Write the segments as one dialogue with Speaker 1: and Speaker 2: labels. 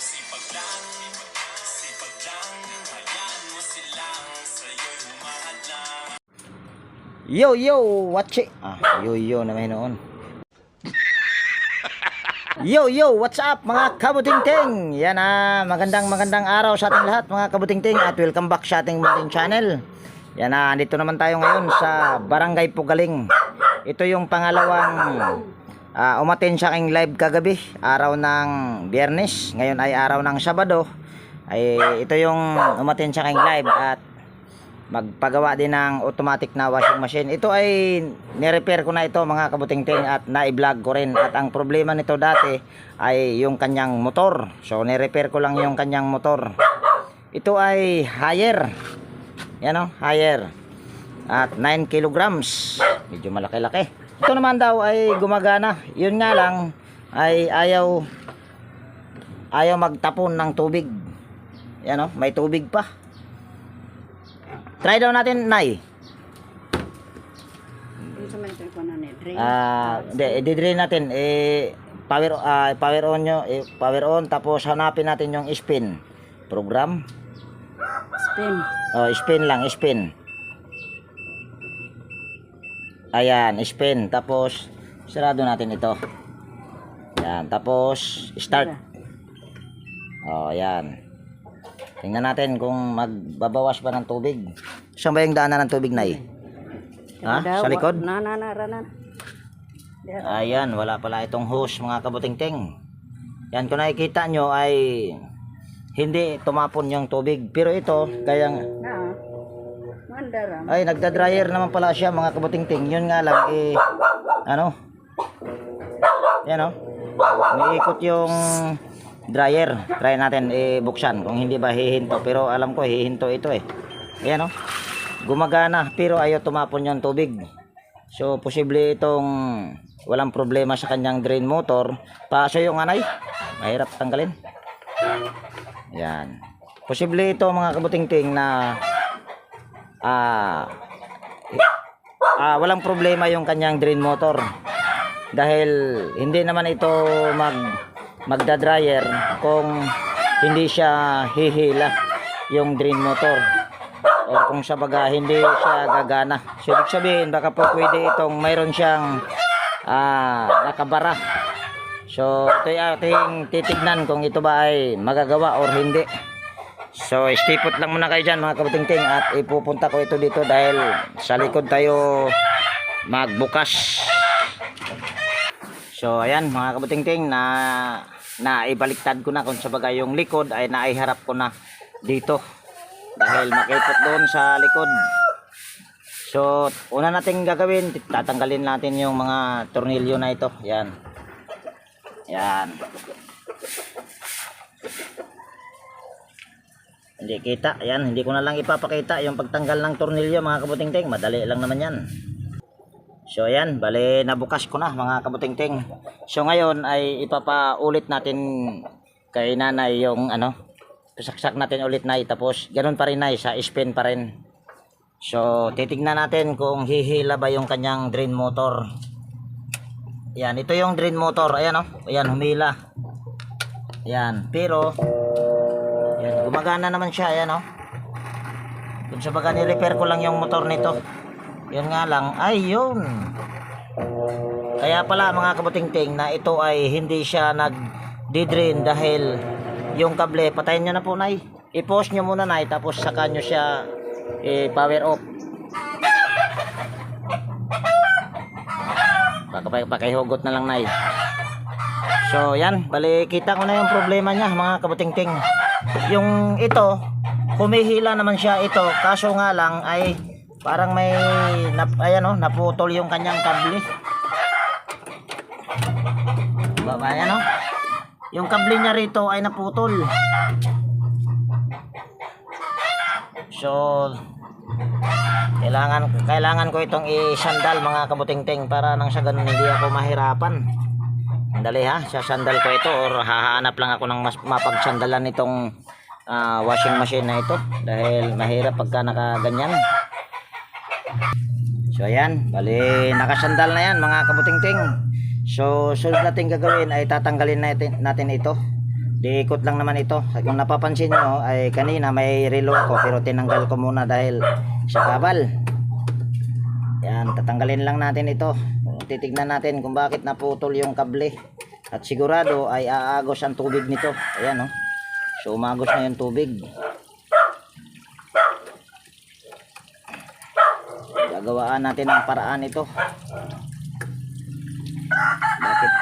Speaker 1: sipag lang, hayaan mo silang sa'yo'y humahadlang.
Speaker 2: Yo, watch it. Yo naman noon. Yo, what's up mga kabutingting? Yan magandang araw sa ating lahat mga kabutingting at welcome back sa ating munting channel. Yan andito naman tayo ngayon sa Barangay Pugaling. Ito yung pangalawang umattend sa aking live kagabi, araw ng Biyernes. Ngayon ay araw ng Sabado. Ito yung umattend sa aking live at magpagawa din ng automatic na washing machine. Ito ay ni-repair ko na ito mga kabutingting at na-i-vlog ko rin. At ang problema nito dati ay yung kanyang motor. So ni-repair ko lang yung kanyang motor. Ito ay higher. Yan o, higher. At 9 kilograms. Medyo malaki-laki. Ito naman daw ay gumagana. Yun nga lang ay ayaw magtapon ng tubig. Yan o, may tubig pa. Try daw natin, Nay. I-drain natin. Power on nyo. Power on. Tapos hanapin natin yung spin. Program.
Speaker 3: Spin.
Speaker 2: Spin lang. Spin. Ayan. Spin. Tapos, sarado natin ito. Ayan. Tapos, start. Ayan. Tingnan natin kung magbabawas ba ng tubig. Saan ba yung daanan ng tubig, Nay? Sa likod? Ayan, wala pala itong hose mga kabutingting. Yan, kung nakikita nyo ay hindi tumapon yung tubig. Pero ito, kaya ay nagda-dryer naman pala siya mga kabutingting. Yun nga lang, yan may ikot yung dryer. Try natin buksan kung hindi ba hihinto, pero alam ko hihinto ito ayan gumagana pero ayaw tumapon yung tubig. So posible itong walang problema sa kanyang drain motor. Paso yung anay, mahirap tanggalin. Yan, posible ito mga kabutingting na walang problema yung kanyang drain motor dahil hindi naman ito magda-dryer kung hindi siya hihila yung drain motor o kung sa baga hindi siya gagana. So ibig sabihin baka po pwede itong mayroon siyang nakabara. So ito ay ating titignan kung ito ba ay magagawa or hindi. So stipot lang muna kayo dyan mga kabutingting at ipupunta ko ito dito dahil sa likod tayo magbukas. So ayan mga kabutingting na ibaliktad ko na kung sa bagay yung likod ay naiharap ko na dito dahil makipot doon sa likod. So una nating gagawin, tatanggalin natin yung mga tornilyo na ito. Yan. Hindi kita. Yan, hindi ko na lang ipapakita yung pagtanggal ng tornilyo mga kabutingting. Madali lang naman yan. So ayan, bale nabukas ko na mga kabutingting. So ngayon ay ipapaulit natin kay nanay yung saksak natin ulit nay. Tapos ganun pa rin nay, sa spin pa rin. So titignan natin kung hihila ba yung kanyang drain motor. Yan, ito yung drain motor. Ayan ayan humila. Yan, pero yan, gumagana naman siya. Ayan kung sa baga ni-repair ko lang yung motor nito. Yun nga lang, ayun. Kaya pala mga kabutingting na ito ay hindi siya nag-drain dahil yung kable, patayin nyo na po nay. I-pause nyo muna nay, tapos saka nyo siya power off. Pakihugot na lang nay. So yan, bali kita ko na yung problema niya mga kabutingting. Yung ito, humihila naman siya ito, kaso nga lang ay parang may naputol yung kanyang kable. Ayan yung kable niya rito ay naputol. So kailangan ko itong i-sandal mga kabutingting para nang sa ganun hindi ako mahirapan. Dali sasandal ko ito or hahanap lang ako ng mapagsandalan nitong washing machine na ito dahil mahirap pagka nakaganyan. So ayan, bali nakasandal na yan mga kabutingting. So sunod natin gagawin ay tatanggalin natin ito Diikot lang naman ito. Kung napapansin nyo ay kanina may relo ako pero tinanggal ko muna dahil sa kabal. Yan, tatanggalin lang natin ito. Titignan natin kung bakit naputol yung kable. At sigurado ay aagos ang tubig nito. Ayan, oh. So umagos na yung tubig. Gagawaan natin ang paraan ito. Bakit?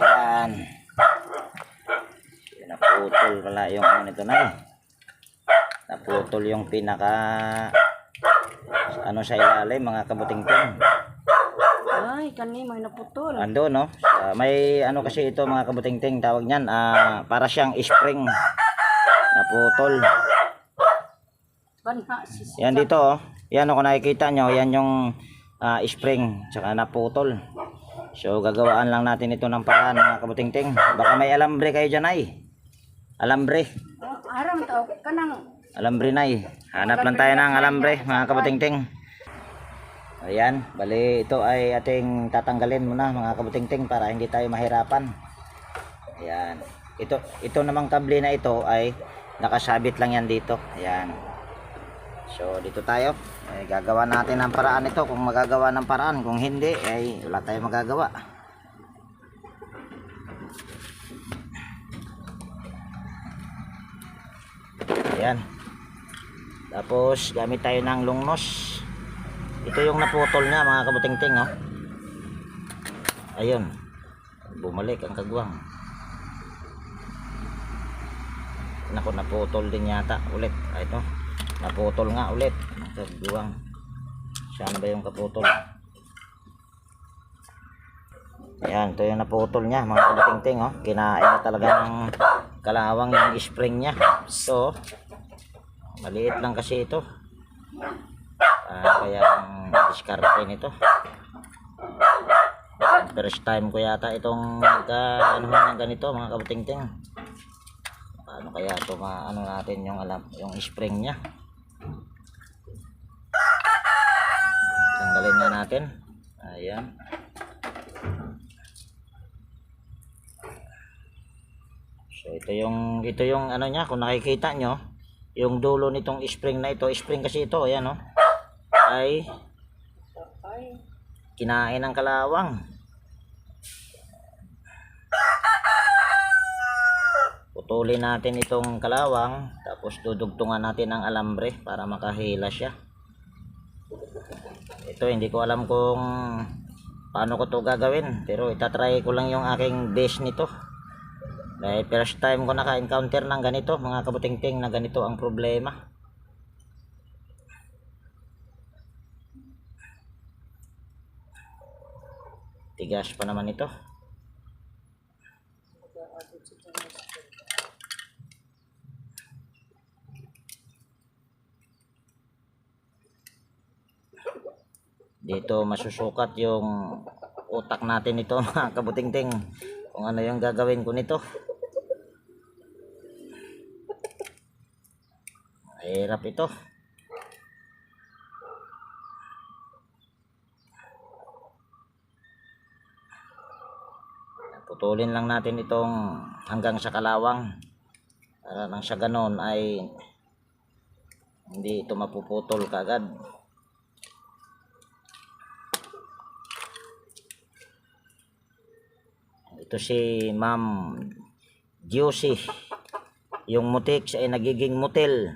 Speaker 2: Ayan. Naputol pala yung ano nito na eh. Naputol yung pinaka ano sa ilalim, mga kabutingting.
Speaker 3: Ay, kani may naputol.
Speaker 2: Ando, no? May ano kasi ito, mga kabutingting, tawag niyan, para siyang spring. Naputol.
Speaker 3: Banha si
Speaker 2: Yan dito, oh. Yan, kung nakikita nyo, yan yung spring, tsaka naputol. So gagawaan lang natin ito ng paraan, mga kabutingting. Baka may alambre kayo dyan ay. Alambre.
Speaker 3: Aram tao kanang
Speaker 2: Alambre na eh. Hanap lang tayo ng alambre, mga kabutingting. Ayan, bali ito ay ating tatanggalin muna, mga kabutingting, para hindi tayo mahirapan. Ayan. Ito namang kable na ito ay nakasabit lang yan dito. Ayan. So dito tayo. Ay, gagawa natin ng paraan ito kung magagawa ng paraan. Kung hindi ay wala tayong magagawa. Ayan. Tapos gamit tayo ng lungnos. Ito yung naputol niya, mga kabutingting, oh. Ayun. Bumalik ang kagwang. Naku, naputol din yata ulit. Ito. Naputol nga ulit ang kagwang. Saan ba yung kaputol? Ayan, ito yung naputol niya, mga kabutingting, oh. Kinain na talaga ng kalawang yung spring niya. So maliit lang kasi ito. Kaya ang diskarte nito. First time ko yata itong ano ng ganito, mga kabutingting. Paano kaya ito ano natin yung spring niya. Tanggalin na natin. Ayan. So ito yung ano niya, kung nakikita nyo, yung dulo nitong spring na ito, spring kasi ito, ayan, oh, ay kinain ng kalawang. Putulin natin itong kalawang, tapos dudugtungan natin ng alambre para makahila siya. Ito hindi ko alam kung paano ko to gagawin, pero itatry ko lang yung aking base nito. Dahil first time ko naka-encounter ng ganito, mga kabutingting, na ganito ang problema. Tigas pa naman ito. Dito masusukat yung utak natin ito, mga kabutingting, kung ano yung gagawin ko nito. Hirap ito. Putulin lang natin itong hanggang sa kalawang para nang sa ganon ay hindi ito mapuputol kaagad. Ito si Ma'am Juicy. Yung mutiks ay nagiging mutil.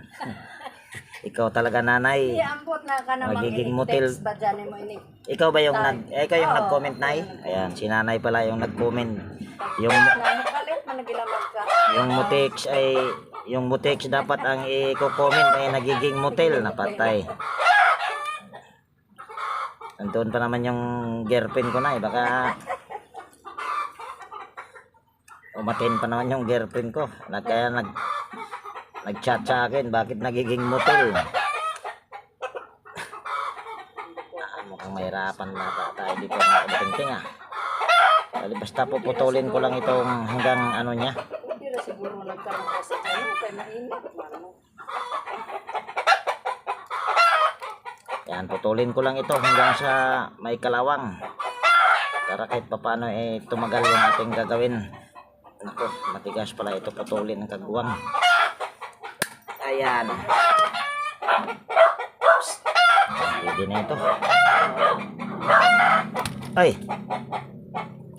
Speaker 2: Ikaw talaga, nanay.
Speaker 3: ambot na ka namang
Speaker 2: Magiging mutil.
Speaker 3: ba dyan mo ini?
Speaker 2: Ikaw ba yung ikaw yung nag-comment, nay? Ayan, si nanay pala yung nag-comment.
Speaker 3: Nakalit man nagilamag ka.
Speaker 2: Yung mutiks dapat ang i-comment ay nagiging mutil na patay. Nandun pa naman yung girlfriend ko, nay. Baka umatin pa naman yung girlfriend ko. Kaya nag-chat sa akin, bakit nagiging mutil? Mukhang mahirapan na tayo dito, mga kabutingting, ah. Basta puputulin ko lang itong hanggang ano niya.
Speaker 3: Hindi ra siguro nagkaroon ka sa tayo kay mainit man mo.
Speaker 2: Yan, putulin ko lang ito hanggang sa may kalawang. Para kahit papaano tumagal yung ating gagawin. Nako, matigas pala ito, putulin ng kagwang. Ayan. Pwede na ito. Ay,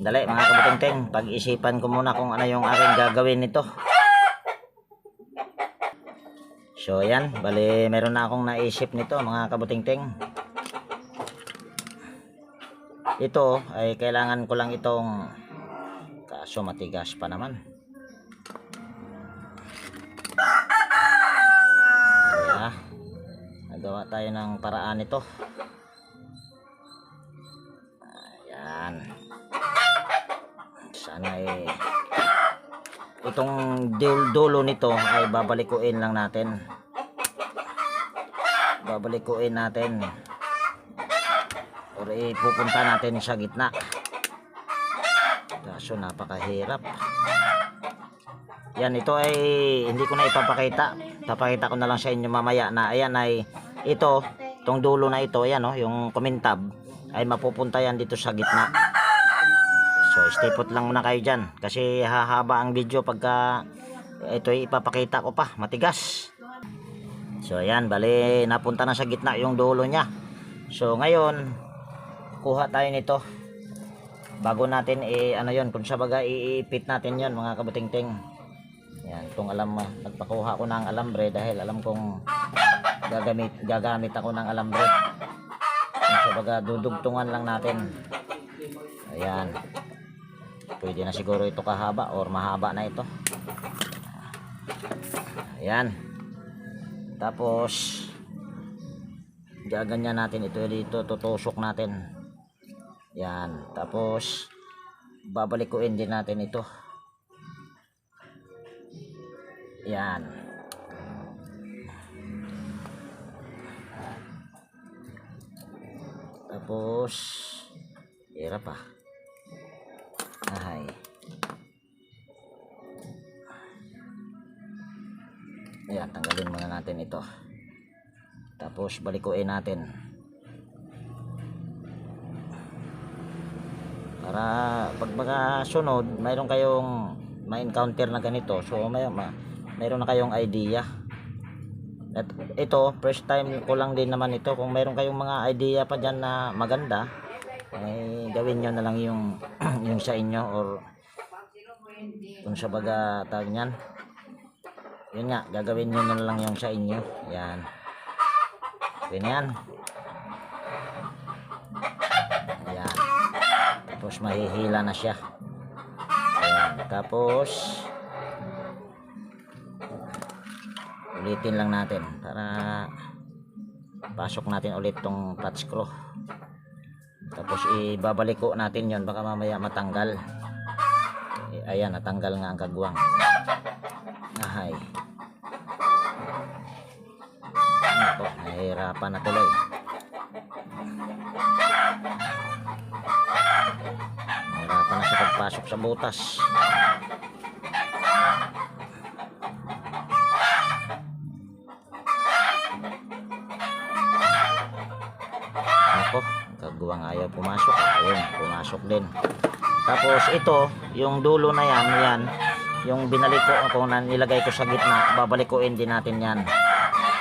Speaker 2: dali mga kabutingting, pag-isipan ko muna kung ano yung aking gagawin nito. So ayan, bali meron na akong naisip nito mga kabutingting. Ito ay kailangan ko lang itong, kaso matigas pa naman. Kaya nagawa tayo ng paraan nito. Ayan. Sana itong dulo nito ay babalikuin lang natin. Babalikuin natin. Or ipupunta natin sa gitna. Kaso napakahirap. Yan, ito ay hindi ko na ipapakita. Papakita ko na lang sa inyo mamaya na ayan ay ito, tong dulo na ito, ayan yung kumintab ay mapupunta yan dito sa gitna. So stay put lang muna kayo dyan kasi hahaba ang video pagka ito ay ipapakita ko pa, matigas. So ayan, bali napunta na sa gitna yung dulo nya. So ngayon kuha tayo nito bago natin ano yon, kung sa baga iipit natin yon mga kabutingting. Yan, kung alam mo, nagpakuha ko ng alambre dahil alam kong gagamit ako ng alambre. Kung sa baga dudugtungan lang natin. Ayan, pwede na siguro ito kahaba or mahaba na ito. Ayan, tapos gaganyan natin ito dito, tutusok natin. Yan, tapos babalikuin din natin ito. Yan. Tapos hirap pa. Ay. Yan, tanggalin muna natin ito. Tapos balikuin natin. Para pag mga sunod mayroon kayong ma-encounter na ganito, so mayroon na kayong idea. At ito first time ko lang din naman ito. Kung mayroon kayong mga idea pa dyan na maganda, eh, gawin nyo na lang yung yung sa inyo or kung sa baga tawag nyan, yun nga, gagawin nyo na lang yung sa inyo. Yan, ganyan. Yan, tapos mahihila na siya. Ayan, tapos ulitin lang natin para pasok natin ulit tong flat screw. Tapos ibabaliko natin yon, baka mamaya matanggal. Ayan, natanggal nga ang kagwang. Ahay, nako, nahihirapan na tuloy. Nahihirapan na sa pagpasok sa butas. Nako, kagwang ayaw pumasok. Ayun, pumasok din. Tapos ito, yung dulo na yan, yung binaliko ko na nilagay ko sa gitna, babalikuin din natin yan.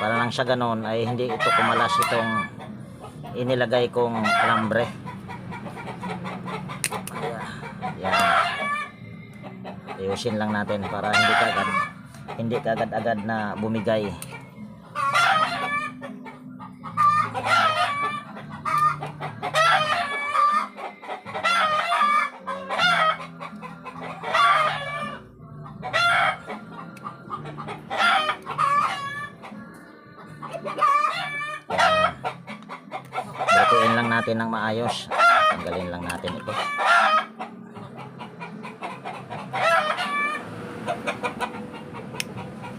Speaker 2: Para nang sa ganon ay hindi ito kumalas itong inilagay kong alambre. Yan. Ayusin lang natin para hindi kagad-agad na bumigay. Bakuin lang natin ng maayos. Tanggalin lang natin ito.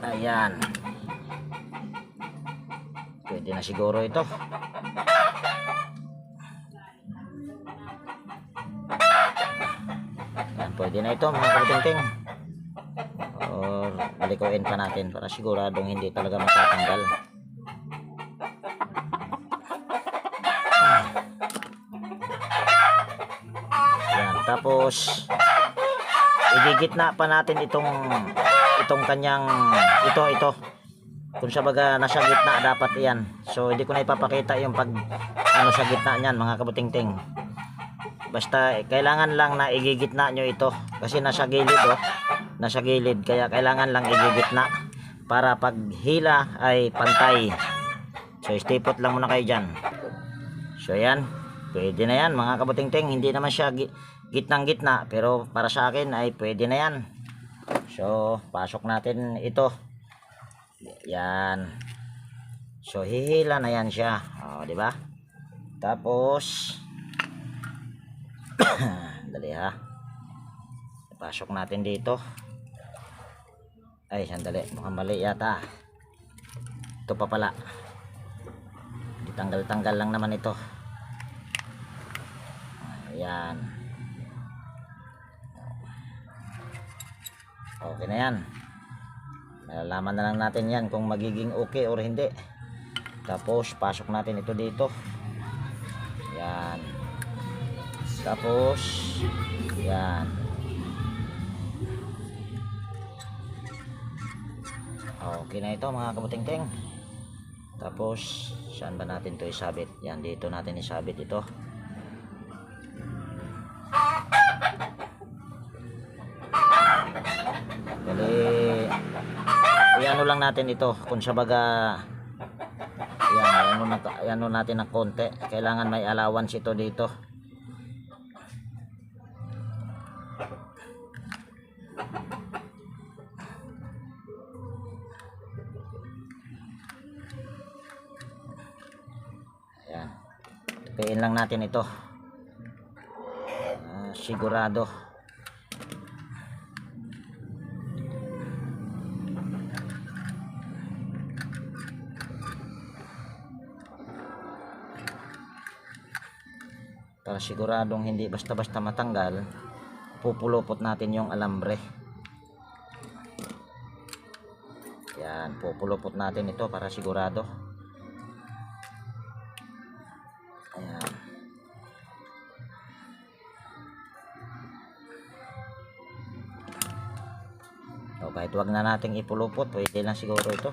Speaker 2: Ayan, pwede na siguro ito. Ayan, pwede na ito mga kabutingting. Or balikuin pa natin para siguradong hindi talaga matatanggal. Ayan, tapos igigitna pa natin itong kanyang ito. Kung sa baga nasa gitna dapat iyan. So hindi ko na ipapakita yung pag ano sa gitna niyan mga kabutingting. Basta kailangan lang na igigitna nyo ito kasi nasa gilid nasa gilid, kaya kailangan lang igigitna para pag hila ay pantay. So stipot lang muna kayo dyan. So yan, pwede na yan mga kabutingting. Hindi naman siya gitnang gitna, pero para sa akin ay pwede na yan. So pasok natin ito. Yan. So hihila na yan siya. Di ba? Tapos dali ha. Pasok natin dito. Ay, sandali. Mukhang mali yata. Ito pa pala. Tanggal-tanggal lang naman ito. Ayan. Okay na yan. Malalaman na lang natin yan kung magiging okay or hindi. Tapos pasok natin ito dito. Yan. Tapos yan. Okay na ito mga kabutingting. Tapos saan ba natin ito isabit? Yan, dito natin isabit ito. Bali iano lang natin ito kung sa baga yan natin ng konti. Kailangan may allowance ito dito. Ayan, tupiin lang natin ito. Sigurado. Para siguradong hindi basta-basta matanggal, pupulupot natin yung alambre. Yan, pupulupot natin ito para sigurado. Ayan. O, kahit wag na nating ipulupot, pwede lang siguro ito.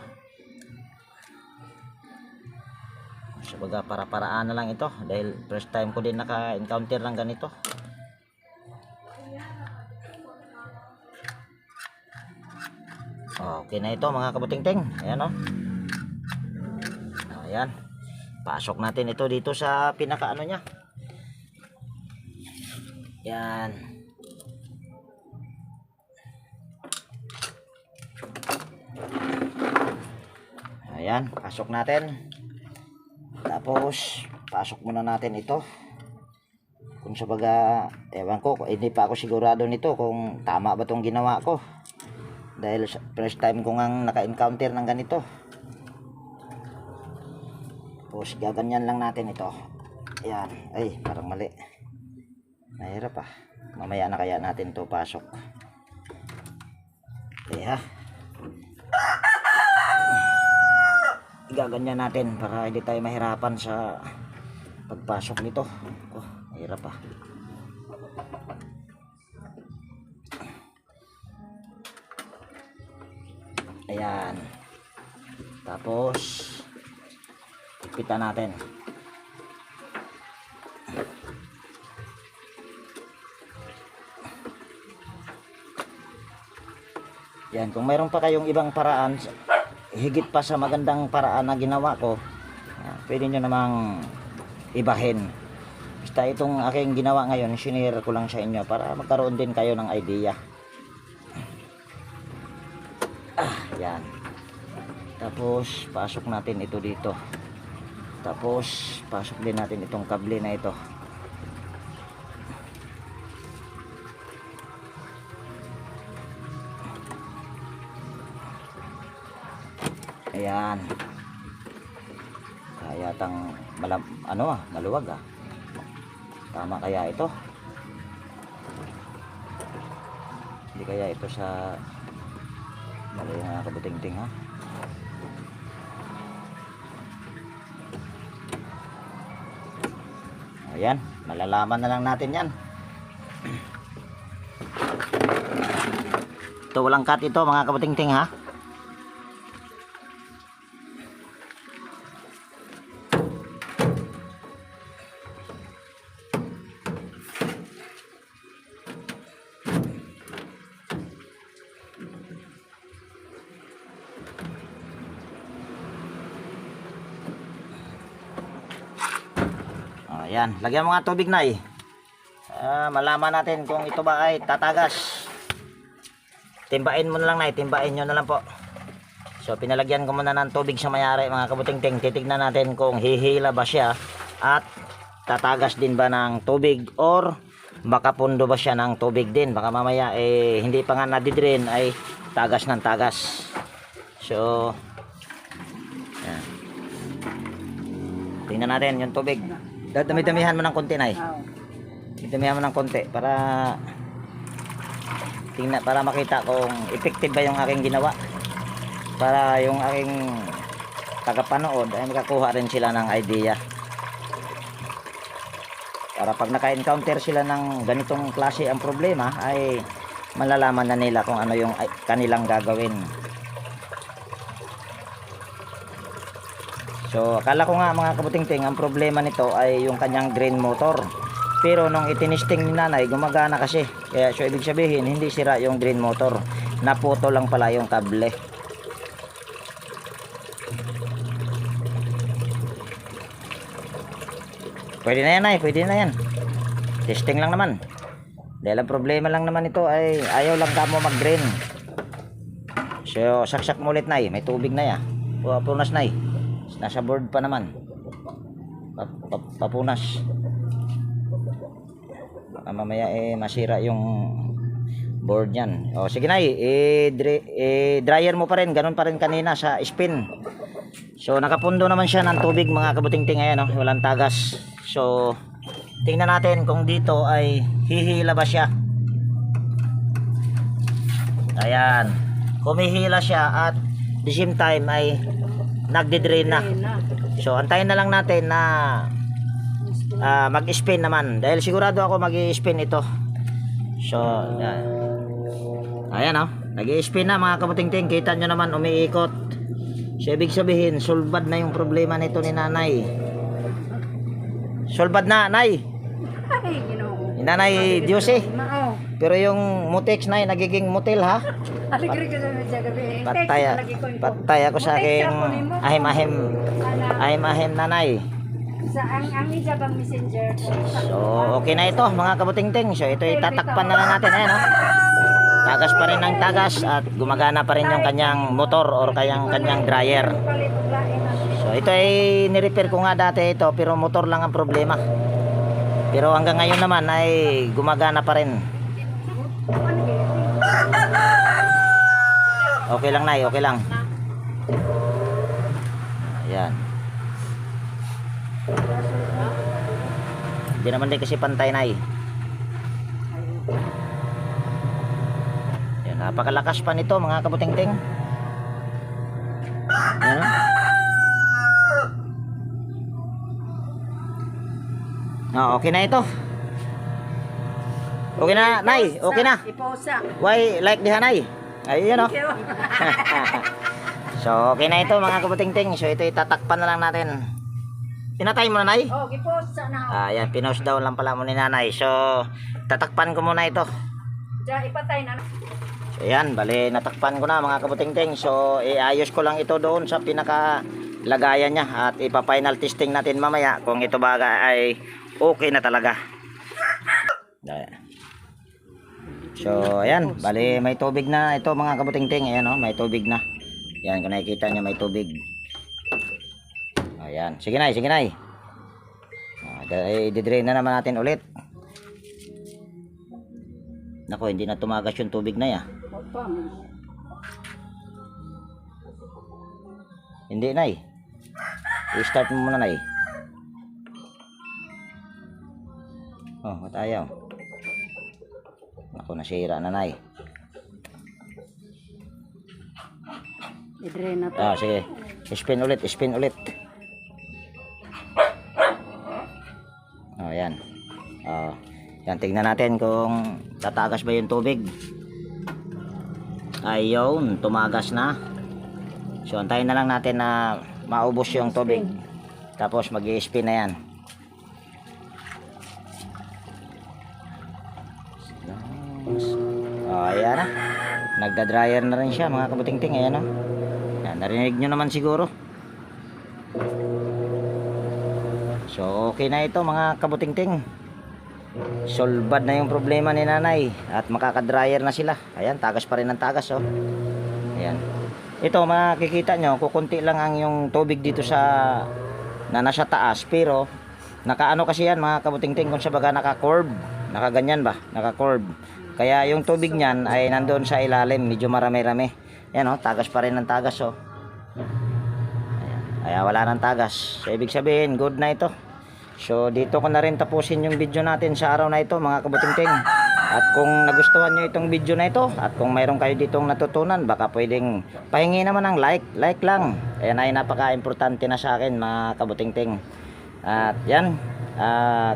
Speaker 2: Sabaga para-paraan na lang ito dahil first time ko din naka-encounter ng ganito. Okay na ito mga kabutingting. Ayan o. Ayan. Pasok natin ito dito sa pinaka-ano nya. Yan. Ayan, pasok natin. Tapos pasok muna natin ito. Kung sa baga, ewan ko, hindi pa ako sigurado nito kung tama ba itong ginawa ko. Dahil first time ko ngang naka-encounter ng ganito. Tapos gaganyan lang natin ito. Ayan, ay parang mali. Mahirap pa. Mamaya na kaya natin ito pasok. Okay ha. Gaganyan natin para hindi tayo mahirapan sa pagpasok nito. Oh, mahirap pa. Ayan. Tapos ipitan natin. Yan, kung mayroon pa kayong ibang paraan higit pa sa magandang paraan na ginawa ko, pwede nyo namang ibahin. Basta itong aking ginawa ngayon, sinare ko lang sa inyo para magkaroon din kayo ng idea. Yan. Tapos pasok natin ito dito. Tapos pasok din natin itong kable na ito. Ayan. Kaya tang maluwag ah. Tama kaya ito? Hindi kaya ito sa mali nga kabutingting ha. Ayan, malalaman na lang natin yan. Ito walang cut ito mga kabutingting ha. Ayan, lagyan mo nga tubig na malaman natin kung ito ba ay tatagas. Timbain mo na lang na, timbain nyo na lang po. So pinalagyan ko muna ng tubig sa mayari mga kabutingting. Titignan natin kung hihila ba siya at tatagas din ba ng tubig or makapundo ba siya ng tubig din. Baka mamaya hindi pa nga nadidrain ay tagas ng tagas. So yan. Tingnan natin yung tubig. Dami-damihan mo ng konti na damihan mo ng konti para tingnan, para makita kung effective ba yung aking ginawa, para yung aking tagapanood ay makakuha rin sila ng idea, para pag naka-encounter sila ng ganitong klase ang problema ay malalaman na nila kung ano yung kanilang gagawin. So akala ko nga mga kabutingting ang problema nito ay yung kanyang drain motor, pero nung itinisting ni nanay gumagana kasi, kaya so ibig sabihin hindi sira yung drain motor, naputo lang pala yung kable. Pwede na yan ay, pwede na yan, testing lang naman. Dahil ang problema lang naman ito ay ayaw lang ka mo mag drain. So saksak mo ulit na may tubig na punas na nasa board pa naman, papunas. Baka mamaya masira yung board yan. O sige na dryer mo pa rin, ganun pa rin kanina sa spin. So nakapundo naman siya ng tubig mga kabutingting. Ayan walang tagas. So tingnan natin kung dito ay hihila ba siya. Ayan, kumihila siya at the same time ay nagde-drain na. So antayin na lang natin na mag-spin naman, dahil sigurado ako mag-spin ito. So ayan nag-spin na mga kabutingting, kita nyo naman umiikot. So ibig sabihin sulbad na yung problema nito ni nanay. Sulbad na nay, nanay Diyos pero yung mutex na nagiging motel ha. Patay ako sa aking ahim-ahim nanay.
Speaker 3: Ang isa bang messenger?
Speaker 2: So okay na ito mga kabutingting. So ito itatakpan na lang natin. Tagas pa rin ng tagas at gumagana pa rin yung kanyang motor or kanyang dryer. So ito ay nirepair ko nga dati ito, pero motor lang ang problema. Pero hanggang ngayon naman ay gumagana pa rin. Okay lang nay, okay lang. Ayan. Hindi naman din kasi pantay nay. Ayan, napakalakas pa nito mga kabutingting. Ayan. Okay na ito. Okay na nay, okay na. Why like diha nay? Ayun So okay na ito mga kabutingting. So ito itatakpan na lang natin. Pinatay mo na nay?
Speaker 3: Giposa na.
Speaker 2: Ayan, pinost daw lang pala mo ni nanay. So tatakpan ko muna ito.
Speaker 3: Ipatay na.
Speaker 2: So ayan, bali natakpan ko na mga kabutingting. So iayos ko lang ito doon sa pinaka lagayan niya at ipa-final testing natin mamaya kung ito ba ay okay na talaga. So ayan, bali may tubig na ito mga kabutingting. Ayan may tubig na. Ayan, kung nakikita nyo may tubig. Ayan, sige nay, sige nay. I-drain na naman natin ulit. Nako, hindi na tumagas yung tubig na Hindi nay. I-start mo muna nay. Ba't ayaw? Nako, nasira na nay.
Speaker 3: I-drain na to.
Speaker 2: Sige. Spin ulit, spin ulit. Ayan. Yan, tingnan natin kung tatagas ba yung tubig. Ayun, tumagas na. So antayin na lang natin na maubos yung tubig. Tapos mag-i-spin na yan. Oh, ayan na. Nagda-dryer na rin siya mga kabuting-ting. Ayan o. Yan, narinig nyo naman siguro. So okay na ito mga kabuting-ting. Solbad na yung problema ni nanay. At makaka-dryer na sila. Ayan, tagas pa rin ng tagas oh. Ayan. Ito makikita nyo, kukunti lang ang yung tubig dito sa na nasa taas. Pero nakaano kasi yan mga kabuting-ting, kung sa baga naka-curve. Nakaganyan ba? Naka-curve. Kaya yung tubig niyan ay nandoon sa ilalim, medyo marami-rami. Yan oh, tagas pa rin ng tagas oh. Ayan. Kaya wala nang tagas. So ibig sabihin, good na ito. So dito ko na rin tapusin yung video natin sa araw na ito mga kabuting-ting. At kung nagustuhan nyo itong video na ito, at kung mayroon kayo ditong natutunan, baka pwedeng pahingi naman ng like lang. Ayan ay napaka-importante na sa akin mga kabuting-ting. At yan,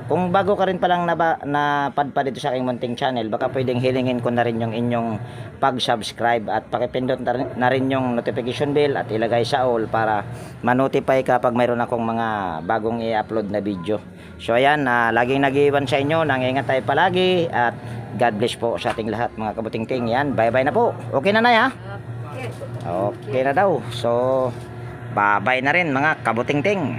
Speaker 2: kung bago ka rin palang napadpa dito sa aking munting channel, baka pwedeng hilingin ko na rin yung inyong pag-subscribe at pakipindot na rin yung notification bell at ilagay sa all para ma-notify ka pag mayroon akong mga bagong i-upload na video. So ayan, laging nag-iwan sa inyo, nangingat tayo palagi at God bless po sa ating lahat mga kabuting-ting. Yan, bye-bye na po. Okay na ha? Okay na daw. So, bye-bye na rin mga kabuting-ting.